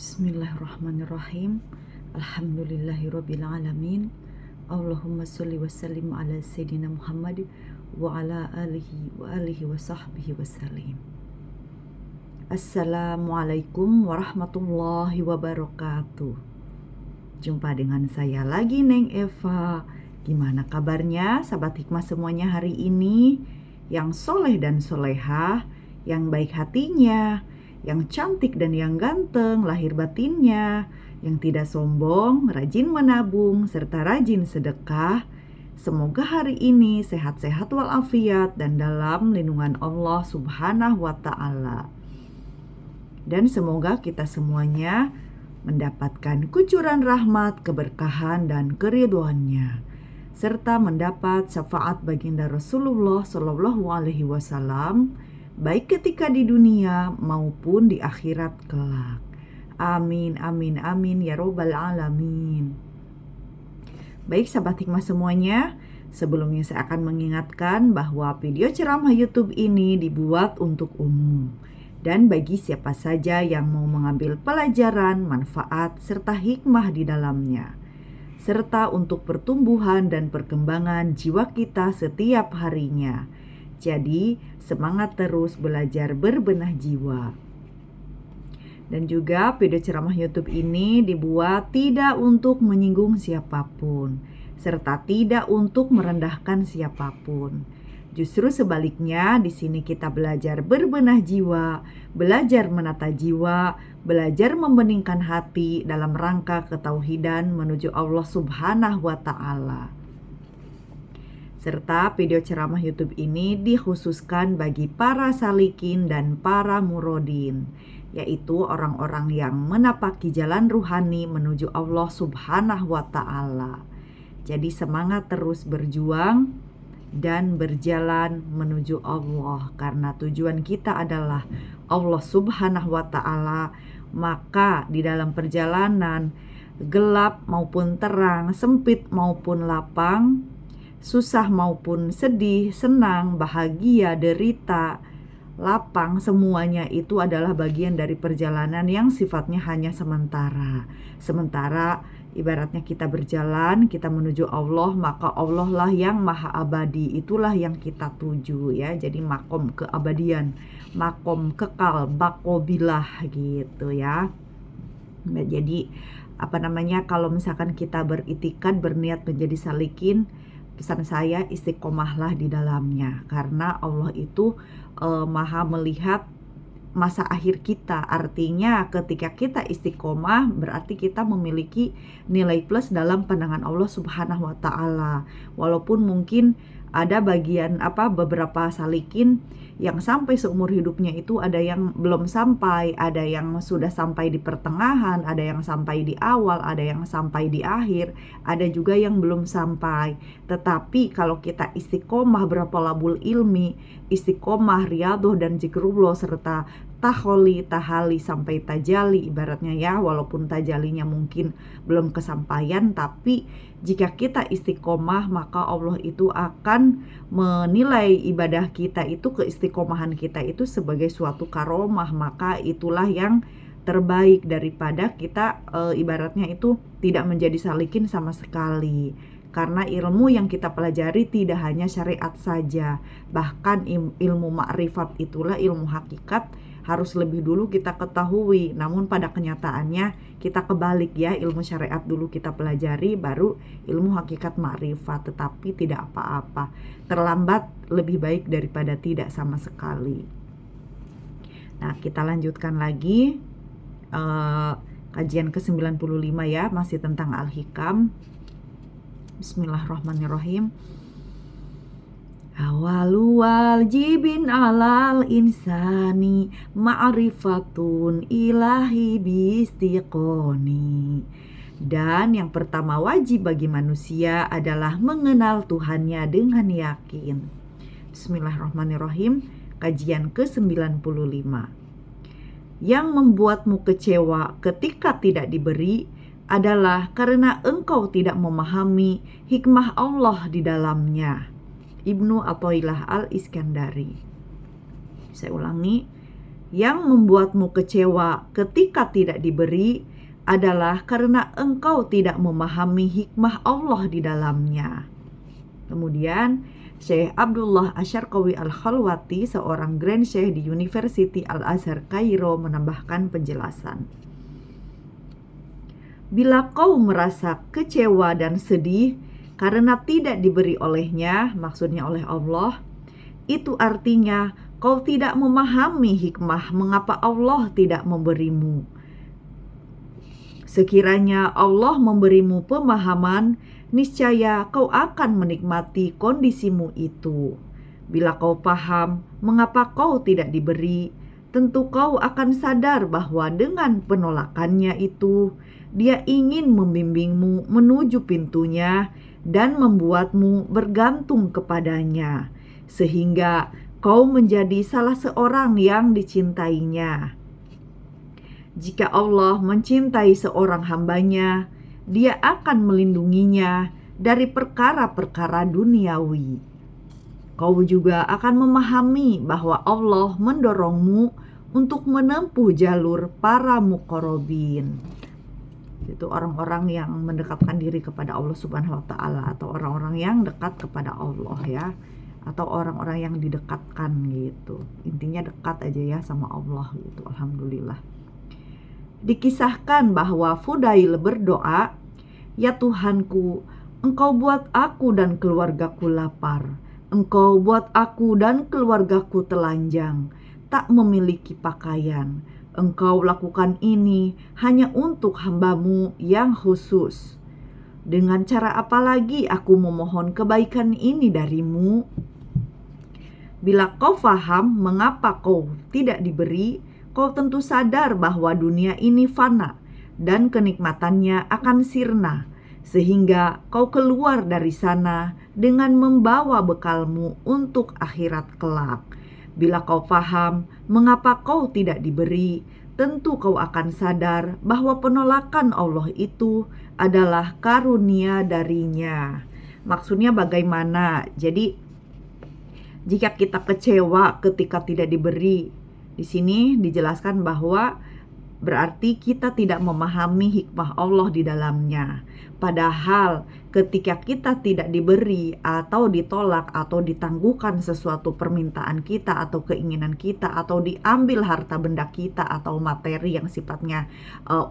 Bismillahirrahmanirrahim. Alhamdulillahirrabbilalamin. Allahumma sholli wa sallim ala Sayyidina Muhammad wa ala alihi wa sahbihi wa sallim. Assalamualaikum warahmatullahi wabarakatuh. Jumpa dengan saya lagi, Neng Eva. Gimana kabarnya sahabat hikmah semuanya hari ini? Yang soleh dan solehah, yang baik hatinya, yang cantik dan yang ganteng lahir batinnya, yang tidak sombong, rajin menabung, serta rajin sedekah. Semoga hari ini sehat-sehat walafiat dan dalam lindungan Allah Subhanahu wa Ta'ala. Dan semoga kita semuanya mendapatkan kucuran rahmat, keberkahan, dan keridhoannya, serta mendapat syafaat baginda Rasulullah Shallallahu Alaihi Wasallam, baik ketika di dunia maupun di akhirat kelak. Amin, amin, amin, ya robbal alamin. Baik sahabat hikmah semuanya, sebelumnya saya akan mengingatkan bahwa video ceramah YouTube ini dibuat untuk umum dan bagi siapa saja yang mau mengambil pelajaran, manfaat, serta hikmah di dalamnya, serta untuk pertumbuhan dan perkembangan jiwa kita setiap harinya. Jadi, semangat terus belajar berbenah jiwa. Dan juga video ceramah YouTube ini dibuat tidak untuk menyinggung siapapun, serta tidak untuk merendahkan siapapun. Justru sebaliknya, di sini kita belajar berbenah jiwa, belajar menata jiwa, belajar membeningkan hati dalam rangka ketauhidan menuju Allah Subhanahu wa Ta'ala. Serta video ceramah YouTube ini dikhususkan bagi para salikin dan para murodin, yaitu orang-orang yang menapaki jalan ruhani menuju Allah Subhanahu wa Ta'ala. Jadi semangat terus berjuang dan berjalan menuju Allah, karena tujuan kita adalah Allah Subhanahu wa Ta'ala. Maka di dalam perjalanan gelap maupun terang, sempit maupun lapang, susah maupun sedih, senang, bahagia, derita, lapang, semuanya itu adalah bagian dari perjalanan yang sifatnya hanya sementara. Sementara ibaratnya kita berjalan, kita menuju Allah, maka Allah lah yang maha abadi, itulah yang kita tuju ya. Jadi makom keabadian, makom kekal, bakobilah gitu ya. Nah, jadi kalau misalkan kita beritikad, berniat menjadi salikin, pesan saya istiqomahlah di dalamnya, karena Allah itu maha melihat masa akhir kita. Artinya ketika kita istiqomah berarti kita memiliki nilai plus dalam pandangan Allah Subhanahu wa Ta'ala. Walaupun mungkin ada beberapa salikin yang sampai seumur hidupnya itu ada yang belum sampai, ada yang sudah sampai di pertengahan, ada yang sampai di awal, ada yang sampai di akhir, ada juga yang belum sampai. Tetapi kalau kita istiqomah bertolabul ilmi, istiqomah riyadhah dan zikrullah, serta taholi, tahali sampai tajali ibaratnya ya, walaupun tajalinya mungkin belum kesampaian, tapi jika kita istiqomah maka Allah itu akan menilai ibadah kita itu, keistiqomahan kita itu sebagai suatu karomah. Maka itulah yang terbaik daripada kita ibaratnya itu tidak menjadi salikin sama sekali. Karena ilmu yang kita pelajari tidak hanya syariat saja, bahkan ilmu ma'rifat itulah ilmu hakikat harus lebih dulu kita ketahui. Namun pada kenyataannya kita kebalik ya, ilmu syariat dulu kita pelajari, baru ilmu hakikat ma'rifat. Tetapi tidak apa-apa, terlambat lebih baik daripada tidak sama sekali. Nah, kita lanjutkan lagi kajian ke-95 ya, masih tentang Al-Hikam. Bismillahirrahmanirrahim. Awalu wajibin alal insani ma'rifatun ilahi bistiqoni. Dan yang pertama wajib bagi manusia adalah mengenal Tuhannya dengan yakin. Bismillahirrahmanirrahim. Kajian ke-95. Yang membuatmu kecewa ketika tidak diberi adalah karena engkau tidak memahami hikmah Allah di dalamnya. Ibnu Athaillah Al-Iskandari. Saya ulangi, Yang membuatmu kecewa ketika tidak diberi adalah karena engkau tidak memahami hikmah Allah di dalamnya. Kemudian Syekh Abdullah Asyarqawi Al-Khalwati, seorang Grand Syekh di University Al-Azhar Kairo, menambahkan penjelasan. Bila kau merasa kecewa dan sedih karena tidak diberi olehnya, maksudnya oleh Allah, itu artinya kau tidak memahami hikmah mengapa Allah tidak memberimu. Sekiranya Allah memberimu pemahaman, niscaya kau akan menikmati kondisimu itu. Bila kau paham mengapa kau tidak diberi, tentu kau akan sadar bahwa dengan penolakannya itu, Dia ingin membimbingmu menuju pintunya dan membuatmu bergantung kepadanya, sehingga kau menjadi salah seorang yang dicintainya. Jika Allah mencintai seorang hambanya, Dia akan melindunginya dari perkara-perkara duniawi. Kau juga akan memahami bahwa Allah mendorongmu untuk menempuh jalur para muqarrabin. Itu orang-orang yang mendekatkan diri kepada Allah Subhanahu wa taala, atau orang-orang yang dekat kepada Allah ya, atau orang-orang yang didekatkan gitu. Intinya dekat aja ya sama Allah gitu. Alhamdulillah. Dikisahkan bahwa Fudail berdoa, "Ya Tuhanku, Engkau buat aku dan keluargaku lapar. Engkau buat aku dan keluargaku telanjang, tak memiliki pakaian. Engkau lakukan ini hanya untuk hamba-Mu yang khusus. Dengan cara apa lagi aku memohon kebaikan ini dari-Mu?" Bila kau faham mengapa kau tidak diberi, kau tentu sadar bahwa dunia ini fana dan kenikmatannya akan sirna, sehingga kau keluar dari sana dengan membawa bekalmu untuk akhirat kelak. Bila kau paham mengapa kau tidak diberi, tentu kau akan sadar bahwa penolakan Allah itu adalah karunia darinya. Maksudnya bagaimana? Jadi jika kita kecewa ketika tidak diberi, di sini dijelaskan bahwa berarti kita tidak memahami hikmah Allah di dalamnya. Padahal ketika kita tidak diberi atau ditolak atau ditangguhkan sesuatu permintaan kita atau keinginan kita, atau diambil harta benda kita atau materi yang sifatnya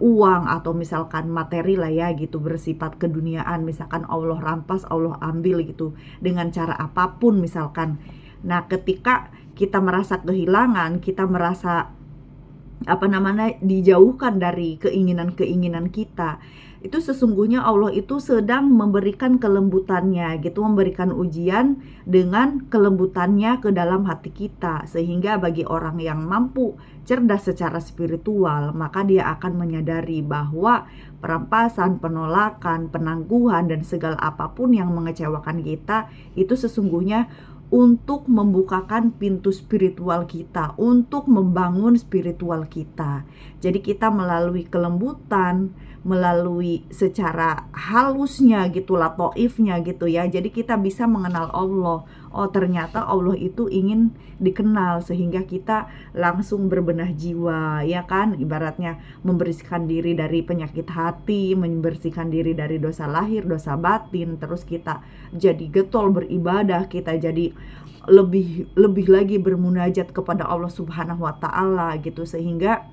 uang, atau misalkan materi lah ya gitu, bersifat keduniaan, misalkan Allah rampas, Allah ambil gitu dengan cara apapun misalkan. Nah, ketika kita merasa kehilangan, kita merasa dijauhkan dari keinginan-keinginan kita, itu sesungguhnya Allah itu sedang memberikan kelembutannya gitu, memberikan ujian dengan kelembutannya ke dalam hati kita, sehingga bagi orang yang mampu cerdas secara spiritual, maka dia akan menyadari bahwa perampasan, penolakan, penangguhan, dan segala apapun yang mengecewakan kita itu sesungguhnya untuk membukakan pintu spiritual kita, untuk membangun spiritual kita. Jadi kita melalui kelembutan, melalui secara halusnya gitu, latoifnya gitu ya, jadi kita bisa mengenal Allah. Oh, ternyata Allah itu ingin dikenal, sehingga kita langsung berbenah jiwa ya kan, ibaratnya membersihkan diri dari penyakit hati, membersihkan diri dari dosa lahir, dosa batin. Terus kita jadi getol beribadah, kita jadi lebih lagi bermunajat kepada Allah Subhanahu wa taala gitu, sehingga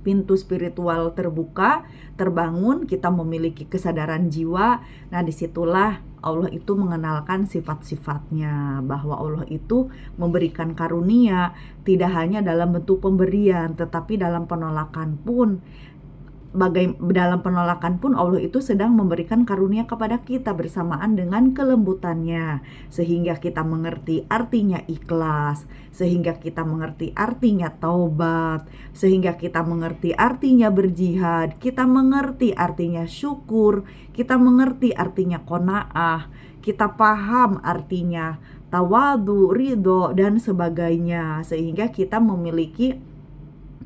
pintu spiritual terbuka, terbangun, kita memiliki kesadaran jiwa. Nah, disitulah Allah itu mengenalkan sifat-sifatnya, bahwa Allah itu memberikan karunia tidak hanya dalam bentuk pemberian, tetapi dalam penolakan pun. Dalam penolakan pun Allah itu sedang memberikan karunia kepada kita bersamaan dengan kelembutannya, sehingga kita mengerti artinya ikhlas, sehingga kita mengerti artinya taubat, sehingga kita mengerti artinya berjihad, kita mengerti artinya syukur, kita mengerti artinya qanaah, kita paham artinya tawadu, ridho, dan sebagainya, sehingga kita memiliki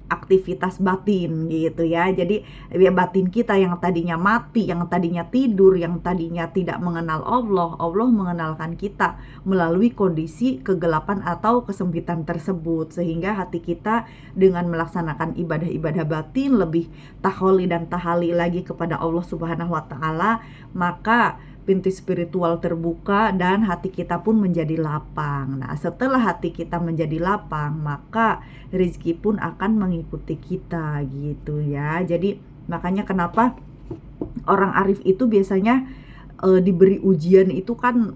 aktivitas batin gitu ya. Jadi ya batin kita yang tadinya mati, yang tadinya tidur, yang tadinya tidak mengenal Allah, Allah mengenalkan kita melalui kondisi kegelapan atau kesempitan tersebut, sehingga hati kita dengan melaksanakan ibadah-ibadah batin lebih taholi dan tahali lagi kepada Allah Subhanahu wa taala, maka pintu spiritual terbuka dan hati kita pun menjadi lapang. Nah, setelah hati kita menjadi lapang, maka rezeki pun akan mengikuti kita gitu ya. Jadi makanya kenapa orang arif itu biasanya diberi ujian itu kan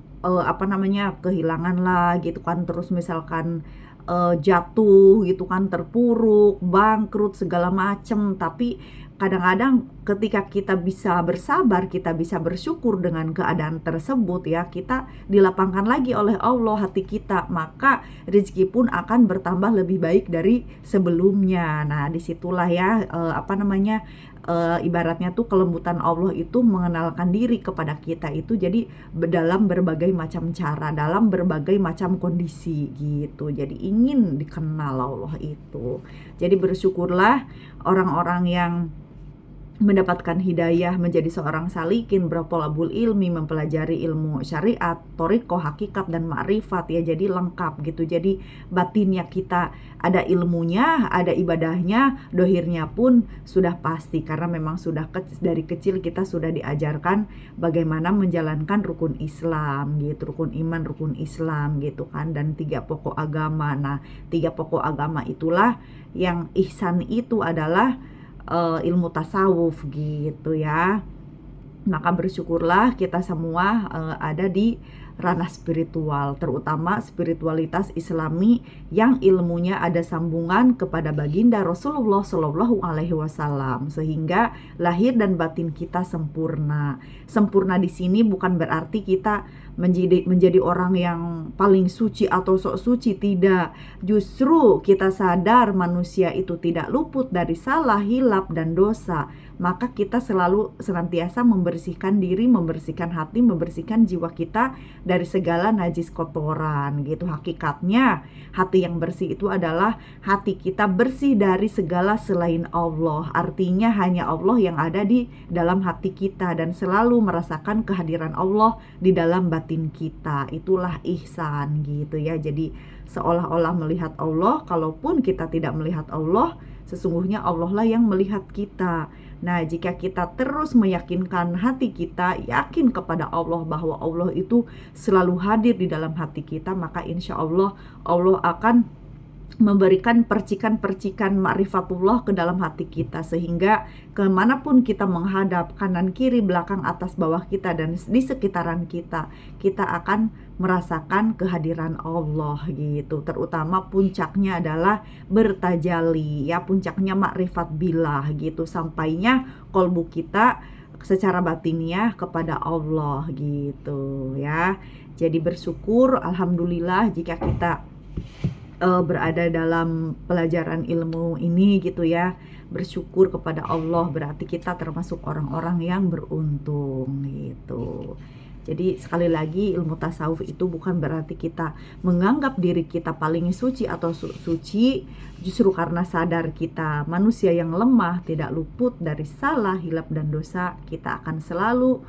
kehilangan lah gitu kan, terus misalkan jatuh gitu kan, terpuruk, bangkrut segala macem. Tapi kadang-kadang ketika kita bisa bersabar, kita bisa bersyukur dengan keadaan tersebut ya, kita dilapangkan lagi oleh Allah hati kita, maka rezeki pun akan bertambah lebih baik dari sebelumnya. Nah, disitulah ya ibaratnya tuh kelembutan Allah itu mengenalkan diri kepada kita itu jadi dalam berbagai macam cara, dalam berbagai macam kondisi gitu. Jadi ingin dikenal Allah itu. Jadi bersyukurlah orang-orang yang mendapatkan hidayah menjadi seorang salikin, bertolabul ilmi, mempelajari ilmu syariat, toriko, hakikat, dan ma'rifat ya. Jadi lengkap gitu. Jadi batinnya kita ada ilmunya, ada ibadahnya, dohirnya pun sudah pasti, karena memang sudah dari kecil kita sudah diajarkan bagaimana menjalankan rukun Islam gitu, rukun iman, rukun Islam gitu kan, dan 3 pokok agama. Nah, 3 pokok agama itulah yang ihsan itu adalah ilmu tasawuf gitu ya. Maka bersyukurlah kita semua ada di ranah spiritual, terutama spiritualitas Islami yang ilmunya ada sambungan kepada baginda Rasulullah Shallallahu Alaihi Wasallam, sehingga lahir dan batin kita sempurna. Sempurna di sini bukan berarti kita menjadi orang yang paling suci atau sok suci, tidak. Justru kita sadar manusia itu tidak luput dari salah, hilap, dan dosa. Maka kita selalu senantiasa membersihkan diri, membersihkan hati, membersihkan jiwa kita dari segala najis kotoran gitu. Hakikatnya hati yang bersih itu adalah hati kita bersih dari segala selain Allah. Artinya hanya Allah yang ada di dalam hati kita dan selalu merasakan kehadiran Allah di dalam batin kita. Itulah ihsan gitu ya. Jadi seolah-olah melihat Allah, kalaupun kita tidak melihat Allah, sesungguhnya Allah lah yang melihat kita. Nah, jika kita terus meyakinkan hati kita, yakin kepada Allah bahwa Allah itu selalu hadir di dalam hati kita, maka insya Allah Allah akan memberikan percikan-percikan ma'rifatullah ke dalam hati kita, sehingga kemanapun kita menghadap, kanan, kiri, belakang, atas, bawah kita, dan di sekitaran kita, kita akan merasakan kehadiran Allah gitu. Terutama puncaknya adalah bertajali ya, puncaknya ma'rifat billah gitu, sampainya kolbu kita secara batiniah kepada Allah gitu ya. Jadi bersyukur, alhamdulillah jika kita berada dalam pelajaran ilmu ini gitu ya. Bersyukur kepada Allah, berarti kita termasuk orang-orang yang beruntung gitu. Jadi sekali lagi, ilmu tasawuf itu bukan berarti kita menganggap diri kita paling suci atau suci. Justru karena sadar kita manusia yang lemah, tidak luput dari salah, hilap, dan dosa, kita akan selalu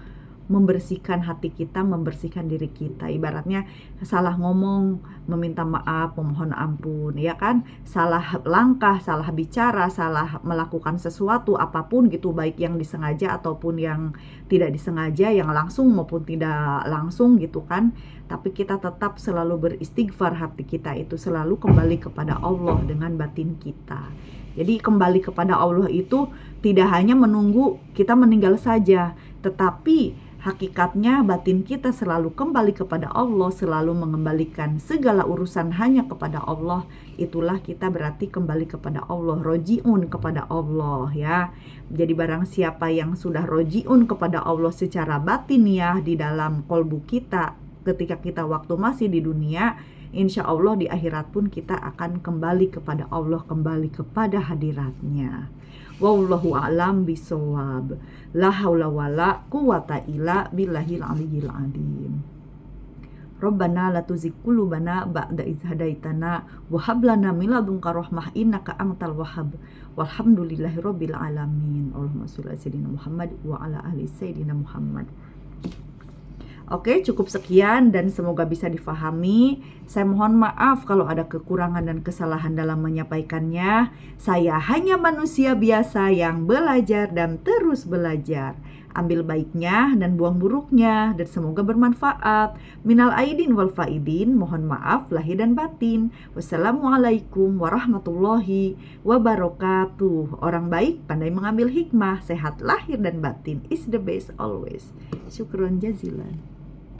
membersihkan hati kita, membersihkan diri kita. Ibaratnya salah ngomong, meminta maaf, memohon ampun, ya kan? Salah langkah, salah bicara, salah melakukan sesuatu apapun gitu, baik yang disengaja ataupun yang tidak disengaja, yang langsung maupun tidak langsung gitu kan. Tapi kita tetap selalu beristighfar, hati kita itu selalu kembali kepada Allah dengan batin kita. Jadi kembali kepada Allah itu tidak hanya menunggu kita meninggal saja, tetapi hakikatnya batin kita selalu kembali kepada Allah, selalu mengembalikan segala urusan hanya kepada Allah. Itulah kita berarti kembali kepada Allah, rojiun kepada Allah ya. Jadi barang siapa yang sudah rojiun kepada Allah secara batiniah di dalam kolbu kita ketika kita waktu masih di dunia, insya Allah di akhirat pun kita akan kembali kepada Allah, kembali kepada hadiratnya. Wallahu a'lam bishawab. La haula wala quwata illa billahil aliyyil azim. Rabbana la tuzigh qulubana ba'da idh hadaitana wa hab lana min ladunka rahmah innaka antal wahhab. Walhamdulillahirabbil alamin. Allahumma shalli ala sayyidina Muhammad wa ala ali sayyidina Muhammad. Oke, cukup sekian dan semoga bisa difahami. Saya mohon maaf kalau ada kekurangan dan kesalahan dalam menyampaikannya. Saya hanya manusia biasa yang belajar dan terus belajar. Ambil baiknya dan buang buruknya, dan semoga bermanfaat. Minal aidin wal faidin, mohon maaf lahir dan batin. Wassalamualaikum warahmatullahi wabarakatuh. Orang baik pandai mengambil hikmah, sehat lahir dan batin is the best always. Syukron jazilan.